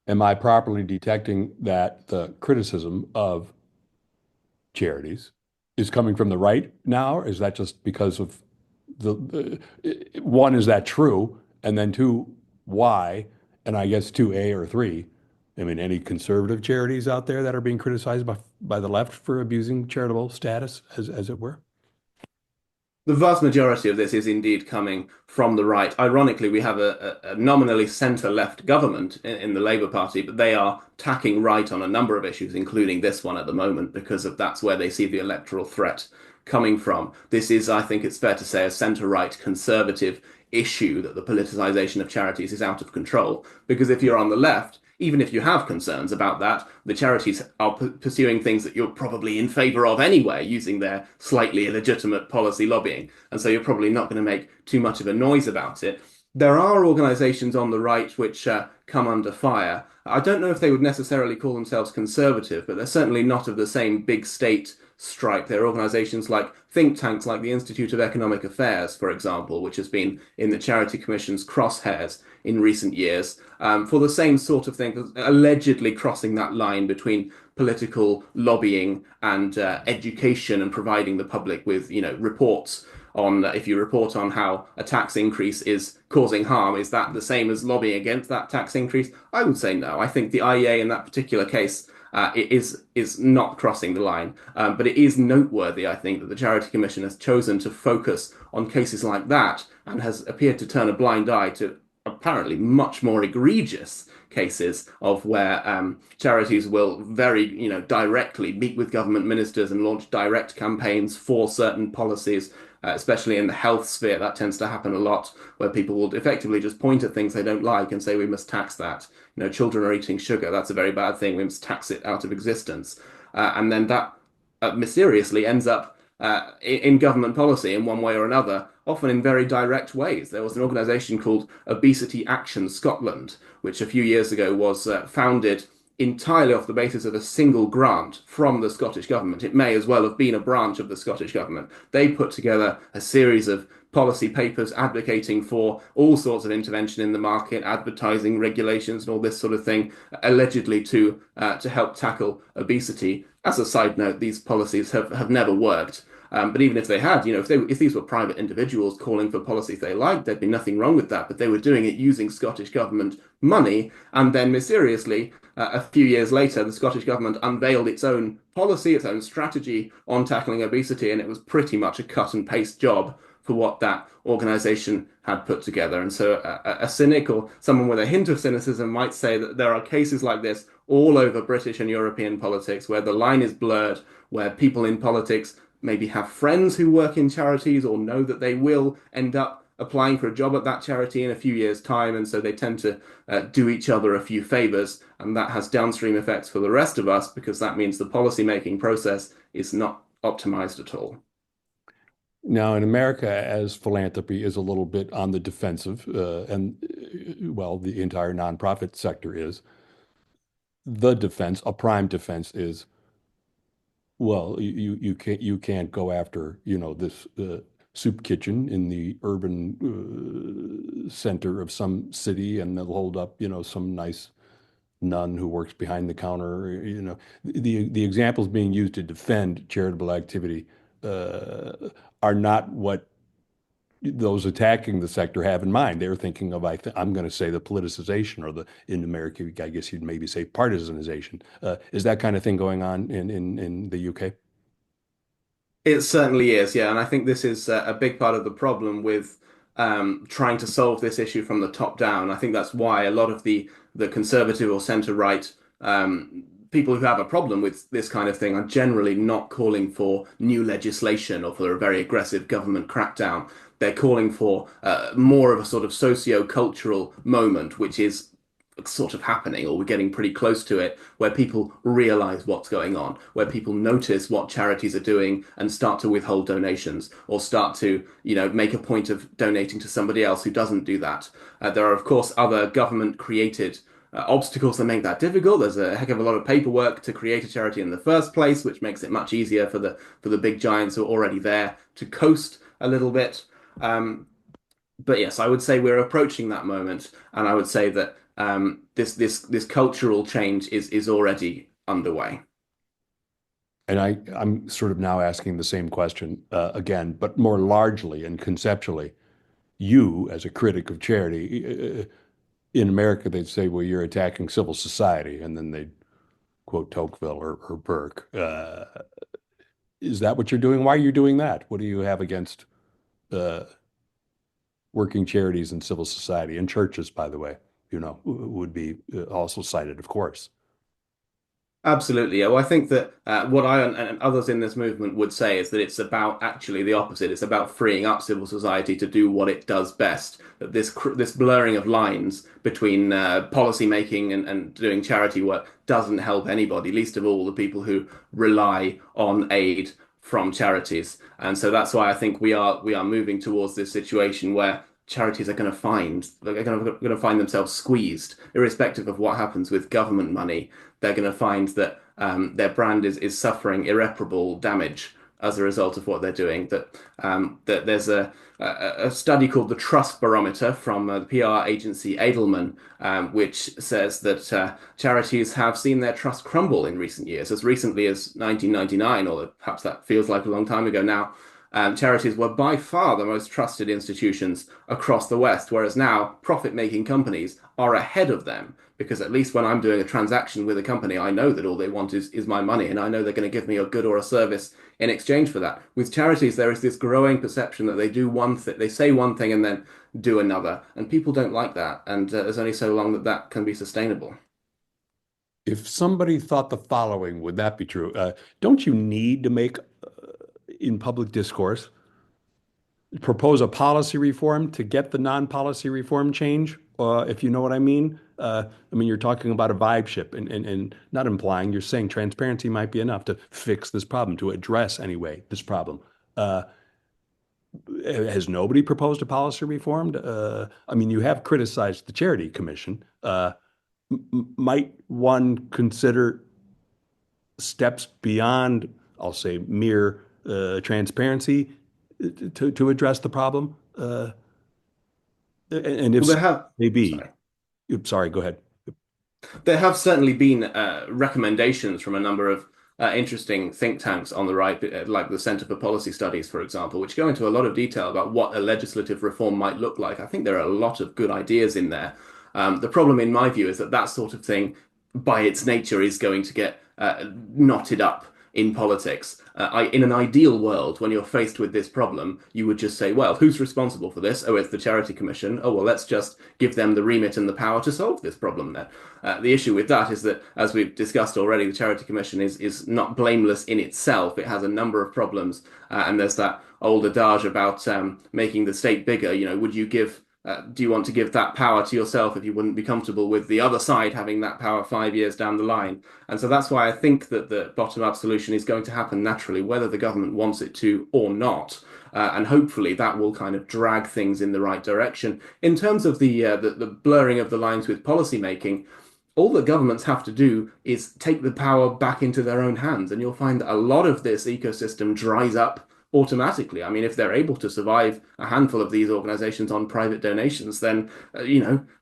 Am I properly detecting that the criticism of charities is coming from the right now? Or is that just because of one, is that true? And then two, why? And I guess two, A or three. I mean, any conservative charities out there that are being criticized by the left for abusing charitable status, as it were? The vast majority of this is indeed coming from the right. Ironically, we have a nominally centre-left government in the Labour Party, but they are tacking right on a number of issues, including this one at the moment, because that's where they see the electoral threat coming from. This is, I think it's fair to say, a centre-right conservative issue that the politicisation of charities is out of control. Because if you're on the left, even if you have concerns about that, the charities are pursuing things that you're probably in favour of anyway, using their slightly illegitimate policy lobbying. And so you're probably not going to make too much of a noise about it. There are organisations on the right which come under fire. I don't know if they would necessarily call themselves conservative, but they're certainly not of the same big state stripe. There are organisations like think tanks like the Institute of Economic Affairs, for example, which has been in the Charity Commission's crosshairs in recent years for the same sort of thing, allegedly crossing that line between political lobbying and education and providing the public with, reports on if you report on how a tax increase is causing harm, is that the same as lobbying against that tax increase? I would say no. I think the IEA in that particular case it is not crossing the line, but it is noteworthy, I think, that the Charity Commission has chosen to focus on cases like that and has appeared to turn a blind eye to apparently much more egregious cases of where charities will very, directly meet with government ministers and launch direct campaigns for certain policies, especially in the health sphere. That tends to happen a lot, where people will effectively just point at things they don't like and say we must tax that. Children are eating sugar. That's a very bad thing. We must tax it out of existence. And then that mysteriously ends up in government policy in one way or another, often in very direct ways. There was an organisation called Obesity Action Scotland, which a few years ago was founded entirely off the basis of a single grant from the Scottish government. It may as well have been a branch of the Scottish government. They put together a series of policy papers advocating for all sorts of intervention in the market, advertising regulations, and all this sort of thing, allegedly to help tackle obesity. As a side note, these policies have never worked. But even if they had, if these were private individuals calling for policies they liked, there'd be nothing wrong with that. But they were doing it using Scottish government money, and then mysteriously, a few years later, the Scottish government unveiled its own policy, its own strategy on tackling obesity, and it was pretty much a cut and paste job for what that organisation had put together. And so a cynic or someone with a hint of cynicism might say that there are cases like this all over British and European politics where the line is blurred, where people in politics maybe have friends who work in charities or know that they will end up applying for a job at that charity in a few years' time. And so they tend to do each other a few favors. And that has downstream effects for the rest of us because that means the policy making process is not optimized at all. Now, in America, as philanthropy is a little bit on the defensive, and well, the entire nonprofit sector is, the defense, a prime defense is, well, you can't go after, this soup kitchen in the urban center of some city, and they'll hold up, some nice nun who works behind the counter. The examples being used to defend charitable activity are not what those attacking the sector have in mind. They're thinking of, I'm going to say, the politicization, or in America, I guess you'd maybe say partisanization. Is that kind of thing going on in the UK? It certainly is, yeah. And I think this is a big part of the problem with trying to solve this issue from the top down. I think that's why a lot of the conservative or centre-right people who have a problem with this kind of thing are generally not calling for new legislation or for a very aggressive government crackdown. They're calling for more of a sort of socio-cultural moment, which is sort of happening, or we're getting pretty close to it, where people realize what's going on, where people notice what charities are doing and start to withhold donations or start to, make a point of donating to somebody else who doesn't do that. There are, of course, other government created obstacles that make that difficult. There's a heck of a lot of paperwork to create a charity in the first place, which makes it much easier for the big giants who are already there to coast a little bit. But yes, I would say we're approaching that moment, and I would say that this cultural change is already underway. And I'm sort of now asking the same question again, but more largely and conceptually. You, as a critic of charity, in America, they'd say, well, you're attacking civil society, and then they'd quote Tocqueville or Burke. Is that what you're doing? Why are you doing that? What do you have against uh, working charities and civil society and churches, by the way, would be also cited, of course. Absolutely. Yeah. Well, I think that what I and others in this movement would say is that it's about actually the opposite. It's about freeing up civil society to do what it does best. That this blurring of lines between policy making and doing charity work doesn't help anybody, least of all the people who rely on aid from charities. And so that's why I think we are moving towards this situation where charities are going to find themselves squeezed, irrespective of what happens with government money. They're going to find that their brand is suffering irreparable damage as a result of what they're doing. That there's a study called the Trust Barometer from the PR agency Edelman, which says that charities have seen their trust crumble in recent years, as recently as 1999, although perhaps that feels like a long time ago now. Charities were by far the most trusted institutions across the West, whereas now profit-making companies are ahead of them. Because at least when I'm doing a transaction with a company, I know that all they want is my money, and I know they're going to give me a good or a service in exchange for that. With charities, there is this growing perception that they do one thing, they say one thing and then do another, and people don't like that. And there's only so long that that can be sustainable. If somebody thought the following, would that be true? Don't you need to make in public discourse propose a policy reform to get the non-policy reform change, if you know what I mean. I mean, you're talking about a vibe ship and not implying, you're saying transparency might be enough to fix this problem, to address anyway this problem. Uh, has nobody proposed a policy reform? I mean, you have criticized the Charity Commission. Might one consider steps beyond, I'll say, mere transparency to address the problem? And if Well, so, maybe. sorry. Sorry, go ahead. There have certainly been recommendations from a number of interesting think tanks on the right, like the Center for Policy Studies, for example, which go into a lot of detail about what a legislative reform might look like. I think there are a lot of good ideas in there. The problem, in my view, is that that sort of thing, by its nature, is going to get knotted up in politics. In an ideal world, when you're faced with this problem, you would just say, well, who's responsible for this? Oh, it's the Charity Commission. Oh, well, let's just give them the remit and the power to solve this problem then. The issue with that is that, as we've discussed already, the Charity Commission is not blameless in itself. It has a number of problems, and there's that old adage about making the state bigger. You know, do you want to give that power to yourself if you wouldn't be comfortable with the other side having that power 5 years down the line? And so that's why I think that the bottom-up solution is going to happen naturally, whether the government wants it to or not. And hopefully that will kind of drag things in the right direction. In terms of the blurring of the lines with policy making, all that governments have to do is take the power back into their own hands, and you'll find that a lot of this ecosystem dries up automatically. I mean, if they're able to survive a handful of these organizations on private donations, then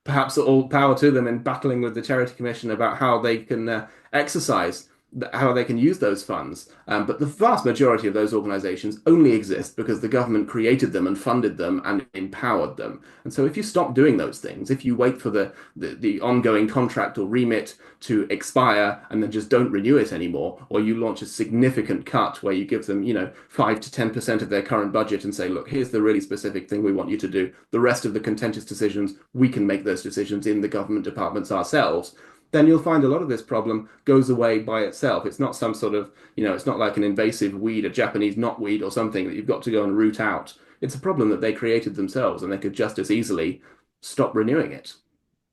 perhaps all power to them in battling with the Charity Commission about how they can exercise how they can use those funds. But the vast majority of those organizations only exist because the government created them and funded them and empowered them. And so if you stop doing those things, if you wait for the ongoing contract or remit to expire and then just don't renew it anymore, or you launch a significant cut where you give them, 5 to 10% of their current budget and say, look, here's the really specific thing we want you to do. The rest of the contentious decisions, we can make those decisions in the government departments ourselves, then you'll find a lot of this problem goes away by itself. It's not some sort of, it's not like an invasive weed, a Japanese knotweed or something that you've got to go and root out. It's a problem that they created themselves, and they could just as easily stop renewing it.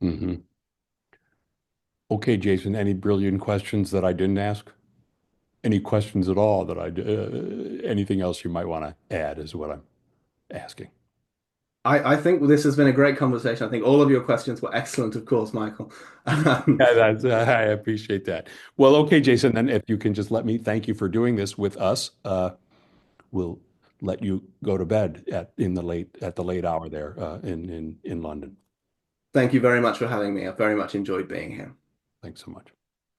Hmm. Okay, Jason, any brilliant questions that I didn't ask? Any questions at all anything else you might want to add is what I'm asking. I think this has been a great conversation. I think all of your questions were excellent, of course, Michael. Yeah, I appreciate that. Well, okay, Jason, then if you can just let me thank you for doing this with us. We'll let you go to bed at the late hour there in London. Thank you very much for having me. I've very much enjoyed being here. Thanks so much.